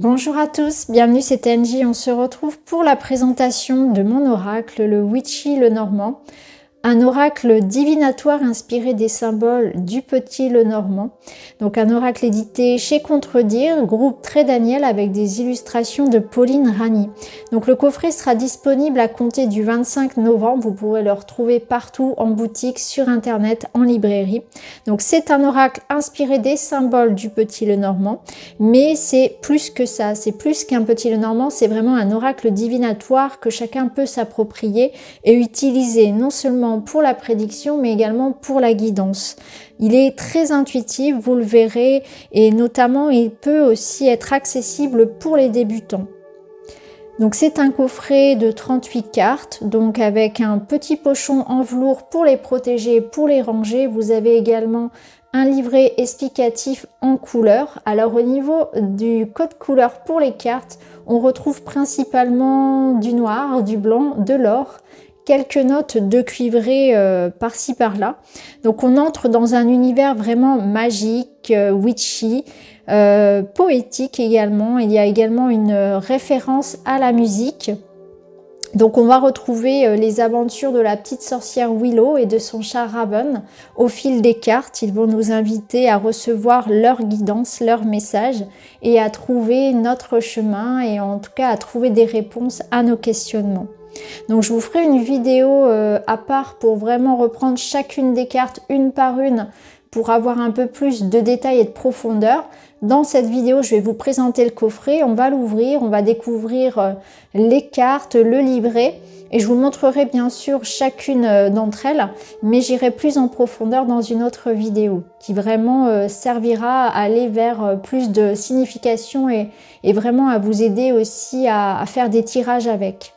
Bonjour à tous, bienvenue, c'est Angie. On se retrouve pour la présentation de mon oracle, le Witchy Lenormand. Un oracle divinatoire inspiré des symboles du Petit Lenormand. Donc un oracle édité chez Contredire, groupe Trait Daniel avec des illustrations de Pauline Rani. Donc le coffret sera disponible à compter du 25 novembre. Vous pourrez le retrouver partout en boutique, sur internet, en librairie. Donc c'est un oracle inspiré des symboles du Petit Lenormand. Mais c'est plus que ça, c'est plus qu'un Petit Lenormand, c'est vraiment un oracle divinatoire que chacun peut s'approprier et utiliser non seulement pour la prédiction mais également pour la guidance. Il est très intuitif, vous le verrez, et notamment il peut aussi être accessible pour les débutants. Donc c'est un coffret de 38 cartes, donc avec un petit pochon en velours pour les protéger, pour les ranger. Vous avez également un livret explicatif en couleur. Alors au niveau du code couleur pour les cartes, on retrouve principalement du noir, du blanc, de l'or, quelques notes de cuivré par-ci par-là. Donc on entre dans un univers vraiment magique, witchy, poétique également. Il y a également une référence à la musique. Donc on va retrouver les aventures de la petite sorcière Willow et de son chat Raven au fil des cartes. Ils vont nous inviter à recevoir leur guidance, leur message et à trouver notre chemin et en tout cas à trouver des réponses à nos questionnements. Donc je vous ferai une vidéo à part pour vraiment reprendre chacune des cartes une par une pour avoir un peu plus de détails et de profondeur. Dans cette vidéo, je vais vous présenter le coffret, on va l'ouvrir, on va découvrir les cartes, le livret et je vous montrerai bien sûr chacune d'entre elles, mais j'irai plus en profondeur dans une autre vidéo qui vraiment servira à aller vers plus de signification et vraiment à vous aider aussi à faire des tirages avec.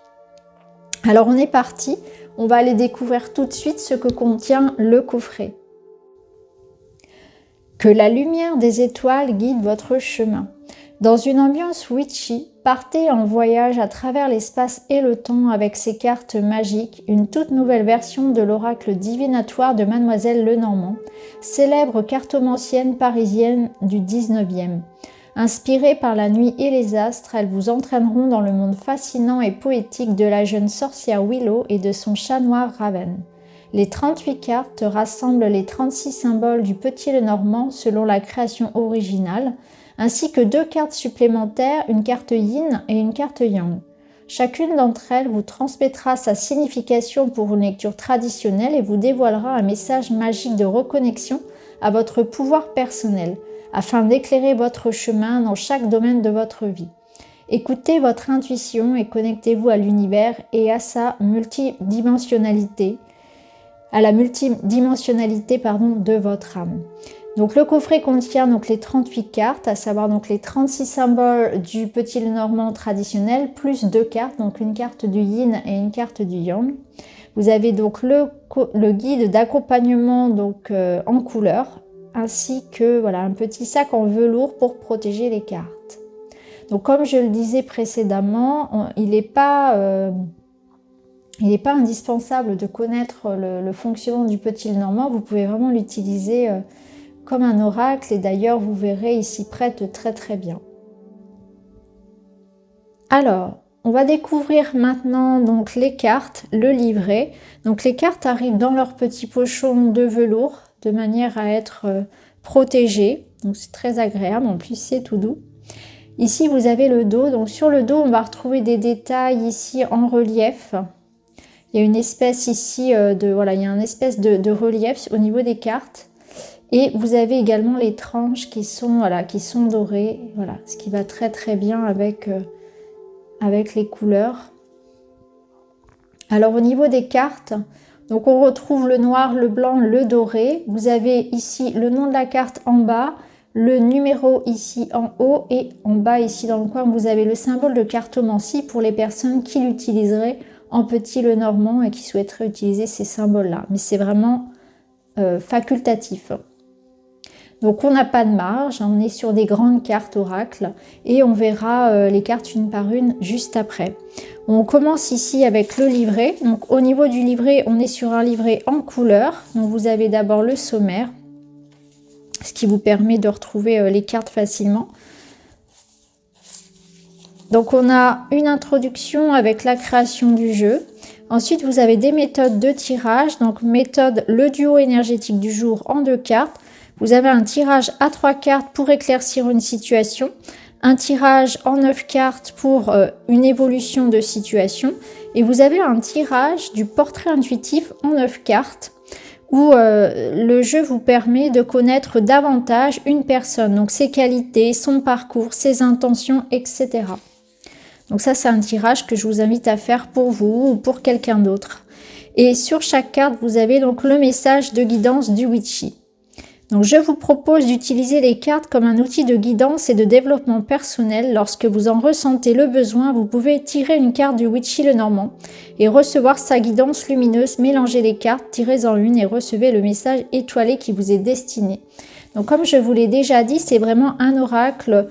Alors on est parti, on va aller découvrir tout de suite ce que contient le coffret. Que la lumière des étoiles guide votre chemin. Dans une ambiance witchy, partez en voyage à travers l'espace et le temps avec ces cartes magiques, une toute nouvelle version de l'oracle divinatoire de Mademoiselle Lenormand, célèbre cartomancienne parisienne du 19e. Inspirées par la nuit et les astres, elles vous entraîneront dans le monde fascinant et poétique de la jeune sorcière Willow et de son chat noir Raven. Les 38 cartes rassemblent les 36 symboles du Petit Lenormand selon la création originale, ainsi que 2 cartes supplémentaires, une carte Yin et une carte Yang. Chacune d'entre elles vous transmettra sa signification pour une lecture traditionnelle et vous dévoilera un message magique de reconnexion à votre pouvoir personnel, afin d'éclairer votre chemin dans chaque domaine de votre vie. Écoutez votre intuition et connectez-vous à l'univers et à sa multidimensionnalité, de votre âme. Donc le coffret contient donc les 38 cartes, à savoir donc les 36 symboles du Petit Lenormand traditionnel, plus 2 cartes, donc une carte du Yin et une carte du Yang. Vous avez donc le guide d'accompagnement donc en couleur, ainsi que voilà, un petit sac en velours pour protéger les cartes. Donc comme je le disais précédemment, il n'est pas indispensable de connaître le fonctionnement du Petit Lenormand. Vous pouvez vraiment l'utiliser comme un oracle et d'ailleurs vous verrez, il s'y prête très très bien. Alors, on va découvrir maintenant donc les cartes, le livret. Donc les cartes arrivent dans leur petit pochon de velours de manière à être protégées. Donc c'est très agréable, en plus c'est tout doux. Ici vous avez le dos. Donc sur le dos on va retrouver des détails ici en relief. Il y a une espèce ici il y a une espèce de relief au niveau des cartes. Et vous avez également les tranches qui sont dorées, voilà, ce qui va très très bien avec les couleurs. Alors au niveau des cartes, donc on retrouve le noir, le blanc, le doré. Vous avez ici le nom de la carte en bas, le numéro ici en haut et en bas ici dans le coin vous avez le symbole de cartomancie pour les personnes qui l'utiliseraient en Petit Lenormand et qui souhaiteraient utiliser ces symboles-là. Mais c'est vraiment facultatif. Donc on n'a pas de marge, on est sur des grandes cartes oracles et on verra les cartes une par une juste après. On commence ici avec le livret. Donc au niveau du livret, on est sur un livret en couleur. Donc vous avez d'abord le sommaire, ce qui vous permet de retrouver les cartes facilement. Donc on a une introduction avec la création du jeu. Ensuite, vous avez des méthodes de tirage. Donc méthode le duo énergétique du jour en 2 cartes. Vous avez un tirage à 3 cartes pour éclaircir une situation. Un tirage en 9 cartes pour une évolution de situation. Et vous avez un tirage du portrait intuitif en 9 cartes où le jeu vous permet de connaître davantage une personne. Donc ses qualités, son parcours, ses intentions, etc. Donc ça, c'est un tirage que je vous invite à faire pour vous ou pour quelqu'un d'autre. Et sur chaque carte, vous avez donc le message de guidance du Witchy. Donc je vous propose d'utiliser les cartes comme un outil de guidance et de développement personnel. Lorsque vous en ressentez le besoin, vous pouvez tirer une carte du Witchy Lenormand et recevoir sa guidance lumineuse. Mélangez les cartes, tirez-en une et recevez le message étoilé qui vous est destiné. Donc comme je vous l'ai déjà dit, c'est vraiment un oracle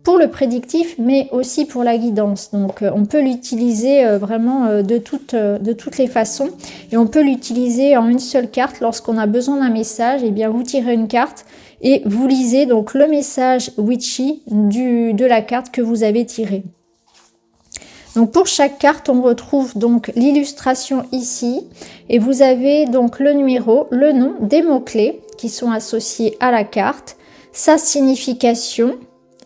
pour le prédictif, mais aussi pour la guidance. Donc on peut l'utiliser vraiment de toutes les façons. Et on peut l'utiliser en une seule carte. Lorsqu'on a besoin d'un message, et bien vous tirez une carte et vous lisez donc le message Witchy de la carte que vous avez tirée. Donc pour chaque carte, on retrouve donc l'illustration ici. Et vous avez donc le numéro, le nom, des mots-clés qui sont associés à la carte, sa signification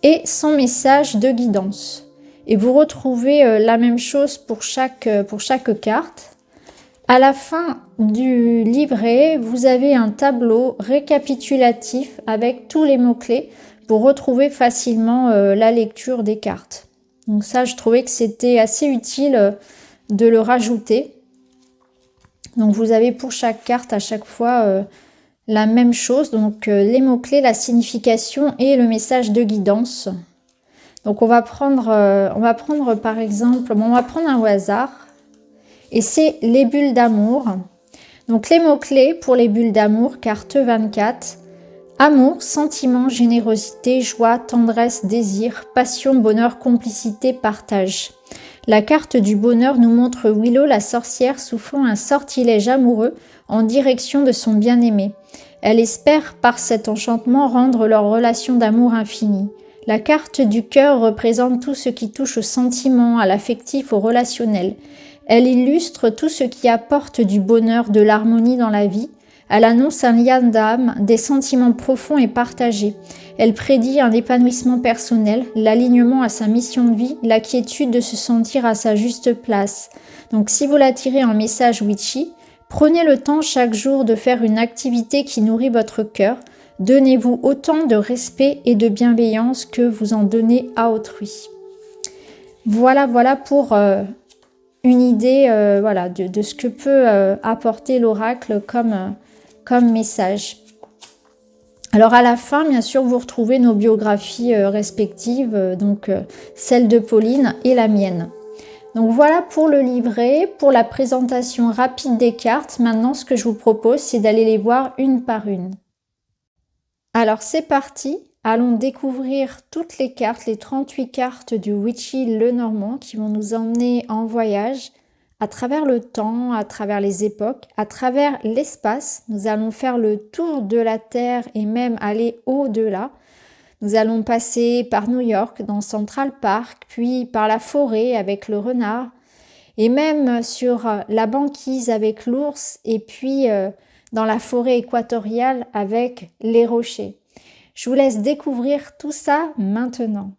et son message de guidance. Et vous retrouvez la même chose pour chaque carte. À la fin du livret, vous avez un tableau récapitulatif avec tous les mots-clés pour retrouver facilement la lecture des cartes. Donc ça, je trouvais que c'était assez utile de le rajouter. Donc vous avez pour chaque carte à chaque fois la même chose, donc les mots-clés, la signification et le message de guidance. Donc on va prendre par exemple, on va prendre un au hasard, et c'est les bulles d'amour. Donc les mots-clés pour les bulles d'amour, carte 24, amour, sentiment, générosité, joie, tendresse, désir, passion, bonheur, complicité, partage. La carte du bonheur nous montre Willow, la sorcière, soufflant un sortilège amoureux en direction de son bien-aimé. Elle espère par cet enchantement rendre leur relation d'amour infinie. La carte du cœur représente tout ce qui touche au sentiment, à l'affectif, au relationnel. Elle illustre tout ce qui apporte du bonheur, de l'harmonie dans la vie. Elle annonce un lien d'âme, des sentiments profonds et partagés. Elle prédit un épanouissement personnel, l'alignement à sa mission de vie, la quiétude de se sentir à sa juste place. Donc si vous la tirez en message Witchy, prenez le temps chaque jour de faire une activité qui nourrit votre cœur. Donnez-vous autant de respect et de bienveillance que vous en donnez à autrui. Voilà pour une idée de ce que peut apporter l'oracle comme message. Alors à la fin, bien sûr, vous retrouvez nos biographies respectives, donc celle de Pauline et la mienne. Donc voilà pour le livret, pour la présentation rapide des cartes. Maintenant, ce que je vous propose, c'est d'aller les voir une par une. Alors c'est parti, allons découvrir toutes les cartes, les 38 cartes du Witchy Lenormand qui vont nous emmener en voyage à travers le temps, à travers les époques, à travers l'espace. Nous allons faire le tour de la Terre et même aller au-delà. Nous allons passer par New York dans Central Park, puis par la forêt avec le renard, et même sur la banquise avec l'ours, et puis dans la forêt équatoriale avec les rochers. Je vous laisse découvrir tout ça maintenant.